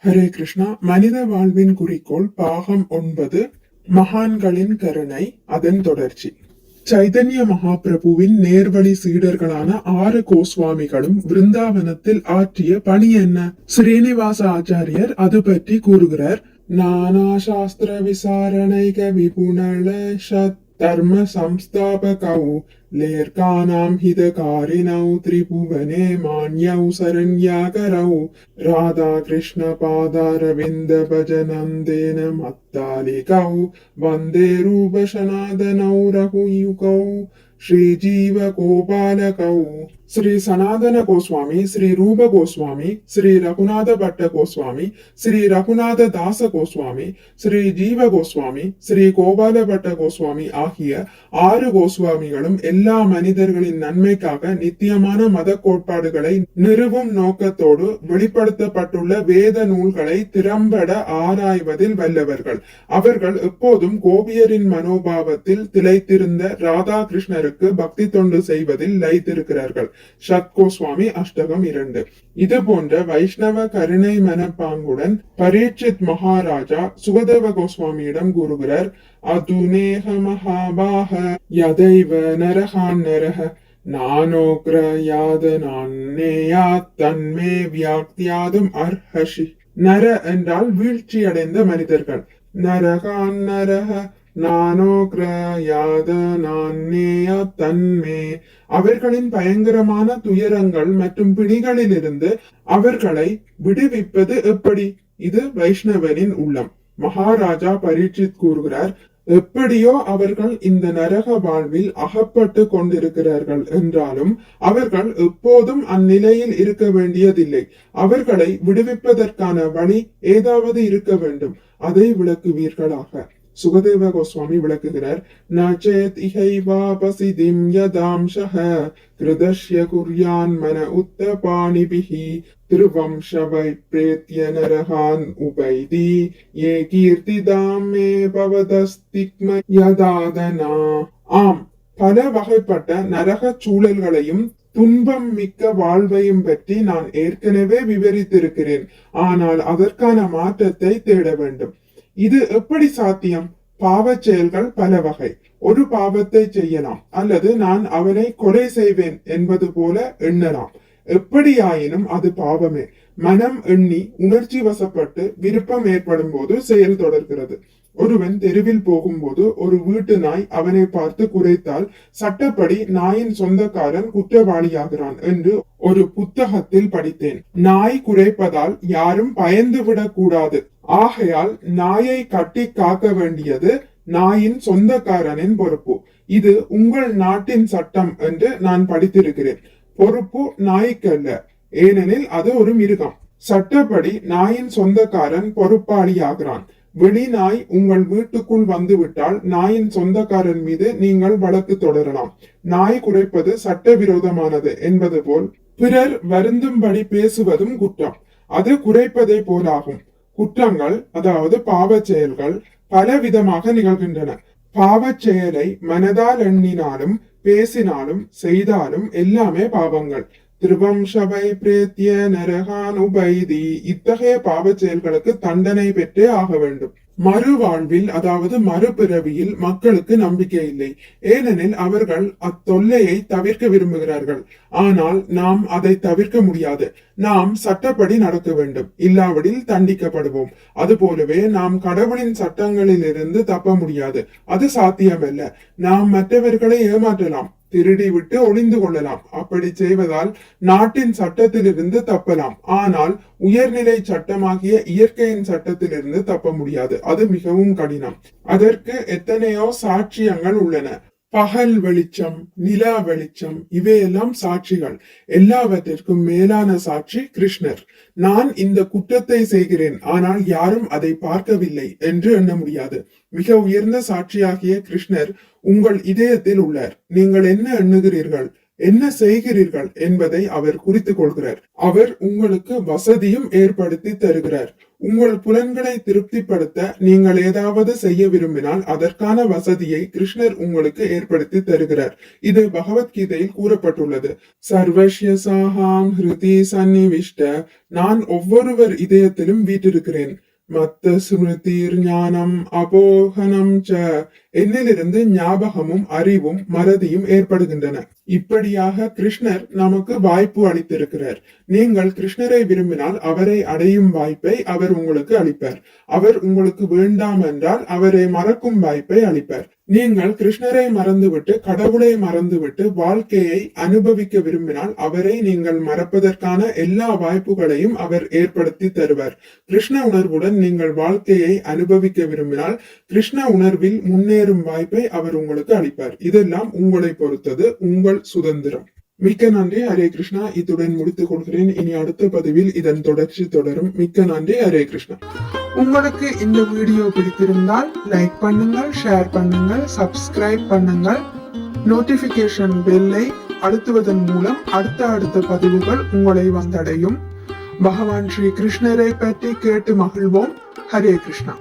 ஹரே கிருஷ்ணா. மனித வாழ்வின் குறிக்கோள் பாகம் 9, மகான்களின் கருணை, அதன் தொடர்ச்சி. சைதன்ய மகாபிரபுவின் நேர்வழி சீடர்களான 6 கோஸ்வாமிகளும் விருந்தாவனத்தில் ஆற்றிய பணி என்ன? ஸ்ரீனிவாச ஆச்சாரியர் அது பற்றி கூறுகிறார். நானா சாஸ்திர விசாரணைக விபுணல தர்ம சம்ஸ்தாபகௌ லேர்கானாம் ஹிதகாரிணௌ திரிபுவனே மான்யௌ சரண்யாகரௌ ராதா கிருஷ்ண பாதாரவிந்த பஜனந்தேன மத்தாலிகௌ வந்தே ரூப சனாதனௌ ரகுயுகௌ ஸ்ரீ ஜீவ கோபாலகௌ. ஸ்ரீ சனாதன கோஸ்வாமி, ஸ்ரீ ரூப கோஸ்வாமி, ஸ்ரீ ரகுநாத பட்ட கோஸ்வாமி, ஸ்ரீ ரகுநாத தாச கோஸ்வாமி, ஸ்ரீ ஜீவ கோஸ்வாமி, ஸ்ரீ கோபால பட்ட கோஸ்வாமி ஆகிய 6 கோஸ்வாமிகளும் எல்லா மனிதர்களின் நன்மைக்காக நித்தியமான மத கோட்பாடுகளை நிறுவும் நோக்கத்தோடு வெளிப்படுத்தப்பட்டுள்ள வேத நூல்களை திறம்பட ஆராய்வதில் வல்லவர்கள். அவர்கள் எப்போதும் கோபியரின் மனோபாவத்தில் திளைத்திருந்த ராதா கிருஷ்ணருக்கு பக்தி தொண்டு செய்வதில் லயித்திருக்கிறார்கள். சத் கோஸ்வாமி அஷ்டகம் 2. இது போன்ற வைஷ்ணவ கருணை மனப்பாங்குடன் பரீட்சித் மகாராஜா சுகதேவ கோஸ்வாமியிடம் கூறுகிறார். அதுநேக மகாபாக யதைவ நரகான் நரக நானோக்ர யாதனான்னேயா தன்மே வியாக்தியாதும் அர்ஹஷி. நர என்றால் வீழ்ச்சி அடைந்த மனிதர்கள். நரகான் நரக தன்மே அவர்களின் பயங்கரமான துயரங்கள் மற்றும் பிணிகளிலிருந்து அவர்களை விடுவிப்பது எப்படி? இது வைஷ்ணவனின் உள்ளம். மகாராஜா பரீட்சித் கூறுகிறார், எப்படியோ அவர்கள் இந்த நரக வாழ்வில் அகப்பட்டு கொண்டிருக்கிறார்கள் என்றாலும் அவர்கள் எப்போதும் அந்நிலையில் இருக்க வேண்டியதில்லை. அவர்களை விடுவிப்பதற்கான வழி ஏதாவது இருக்க வேண்டும். அதை விளக்குவீர்களாக. சுகதேவ கோஸ்வாமி விளக்குகிறார். நச்சேத் இஹைவாபசிதிம் யதாம்சஹ கிருதஷ்ய குர்யான் மன உத்தபாணிபிஹி திருவம்சவை பிரேத்ய நரகான் உபைதி ஏ கீர்த்திதாம் மே பவதஸ்திக்ம யதாதனா. ஆம், பல வகைப்பட்ட நரக சூழல்களையும் துன்பம் மிக்க வாழ்வையும் பற்றி நான் ஏற்கனவே விவரித்திருக்கிறேன். ஆனால் அதற்கான மாற்றத்தை தேட வேண்டும். இது எப்படி சாத்தியம்? பாவச் செயல்கள் பல வகை. ஒரு பாவத்தை செய்யலாம் அல்லது நான் அவனை கொலை செய்வேன் என்பது போல எண்ணலாம். எப்படியாயினும் அது பாவமே. மனம் எண்ணி உணர்ச்சி வசப்பட்டு விருப்பம் ஏற்படும் போது செயல் தொடர்கிறது. ஒருவன் தெருவில் போகும்போது ஒரு வீட்டு நாய் அவனை பார்த்து குரைத்தால் சட்டப்படி நாயின் சொந்தக்காரன் குற்றவாளியாகிறான் என்று ஒரு புத்தகத்தில் படித்தேன். நாய் குரைப்பதால் யாரும் பயந்து விடக் கூடாது. ஆகையால் நாயை கட்டி காக்க வேண்டியது நாயின் சொந்தக்காரனின் பொறுப்பு. இது உங்கள் நாட்டின் சட்டம் என்று நான் படித்திருக்கிறேன். பொறுப்பு நாய்க்கு அல்ல, ஏனெனில் அது ஒரு மிருகம். சட்டப்படி நாயின் சொந்தக்காரன் பொறுப்பாளியாகிறான். வெளிநாய் உங்கள் வீட்டுக்குள் வந்துவிட்டால் நாயின் சொந்தக்காரன் மீது நீங்கள் வழக்கு தொடரலாம். நாய் குறைப்பது சட்டவிரோதமானது என்பது போல் பிறர் வருந்தும்படி பேசுவதும் குற்றம். அது குறைப்பதை போலாகும். குற்றங்கள், அதாவது பாவச் செயல்கள் பல விதமாக நிகழ்கின்றன. பாவச் செயலை மனதால் எண்ணினாலும் பேசினாலும் செய்தாலும் எல்லாமே பாவங்கள். திருவம்சவை பிரேத்திய நரகான் உபைதி. இத்தகைய பாவச் செயல்களுக்கு தண்டனை பெற்றே ஆக வேண்டும். மறுவாழ்வில், அதாவது மறுபிறவியில் மக்களுக்கு நம்பிக்கை இல்லை. ஏனெனில் அவர்கள் அத்தொல்லையை தவிர்க்க விரும்புகிறார்கள். ஆனால் நாம் அதை தவிர்க்க முடியாது. நாம் சட்டப்படி நடக்க வேண்டும், இல்லாவிடில் தண்டிக்கப்படுவோம். அதுபோலவே நாம் கடவுளின் சட்டங்களில் இருந்து தப்ப முடியாது. அது சாத்தியமல்ல. நாம் மற்றவர்களை ஏமாற்றலாம், திருடி விட்டு ஒளிந்து கொள்ளலாம். அப்படி செய்வதால் நாட்டின் சட்டத்திலிருந்து தப்பலாம். ஆனால் உயர்நிலை சட்டமாகிய இயற்கையின் சட்டத்திலிருந்து தப்ப முடியாது. அது மிகவும் கடினம். அதற்கு எத்தனையோ சாட்சியங்கள் உள்ளன. பகல் வெளிச்சம், நிலா வெளிச்சம், இவையெல்லாம் சாட்சிகள். எல்லாவற்றிற்கும் மேலான சாட்சி கிருஷ்ணர். நான் இந்த குற்றத்தை செய்கிறேன், ஆனால் யாரும் அதை பார்க்கவில்லை என்று எண்ண முடியாது. மிக உயர்ந்த சாட்சியாகிய கிருஷ்ணர் உங்கள் இதயத்தில் உள்ளார். நீங்கள் என்ன எண்ணுகிறீர்கள் என்ன செய்கிறீர்கள் என்பதை அவர் குறித்துக் கொள்கிறார். அவர் உங்களுக்கு வசதியும் ஏற்படுத்தி தருகிறார். உங்கள் புலன்களை திருப்திப்படுத்த நீங்கள் ஏதாவது செய்ய விரும்பினால் அதற்கான வசதியை கிருஷ்ணர் உங்களுக்கு ஏற்படுத்தி தருகிறார். இது பகவத்கீதையில் கூறப்பட்டுள்ளது. சர்வஸ்யசாஹாம் ஹிருதி சன்னிவிஷ்ட, நான் ஒவ்வொருவர் இதயத்திலும் வீற்றிருக்கிறேன். மத்த ஸ்மிருதிர் ஞானம் அபோகனம் ச, என்னிலிருந்து ஞாபகமும் அறிவும் மறதியும் ஏற்படுகின்றன. இப்படியாக கிருஷ்ணர் நமக்கு வாய்ப்பு அளித்திருக்கிறார். நீங்கள் கிருஷ்ணரை விரும்பினால் அவரை அடையும் வாய்ப்பை அவர் உங்களுக்கு அளிப்பார். அவர் உங்களுக்கு வேண்டாம் என்றால் அவரை மறக்கும் வாய்ப்பை அளிப்பார். நீங்கள் கிருஷ்ணரை மறந்துவிட்டு கடவுளை மறந்துவிட்டு வாழ்க்கையை அனுபவிக்க விரும்பினால் அவரை நீங்கள் மறப்பதற்கான எல்லா வாய்ப்புகளையும் அவர் ஏற்படுத்தி தருவார். கிருஷ்ண உணர்வுடன் நீங்கள் வாழ்க்கையை அனுபவிக்க விரும்பினால் கிருஷ்ண உணர்வில் முன்னேறும் வாய்ப்பை அவர் உங்களுக்கு அளிப்பார். இதெல்லாம் உங்களை பொறுத்தது, உங்கள் சுதந்திரம். மிக்க நன்றி. ஹரே கிருஷ்ணா. இத்துடன் முடித்துக் கொள்கிறேன். இனி அடுத்த பதிவில் இதன் தொடர்ச்சி தொடரும். மிக்க நன்றி. ஹரே கிருஷ்ணா. உங்களுக்கு இந்த வீடியோ பிடித்திருந்தால் லைக் பண்ணுங்கள், ஷேர் பண்ணுங்கள், சப்ஸ்கிரைப் பண்ணுங்கள். நோட்டிபிகேஷன் பெல்லை அழுத்துவதன் மூலம் அடுத்த பதிவுகள் உங்களை வந்தடையும். பகவான் ஸ்ரீ கிருஷ்ணரை பற்றி கேட்டு மகிழ்வோம். ஹரே கிருஷ்ணா.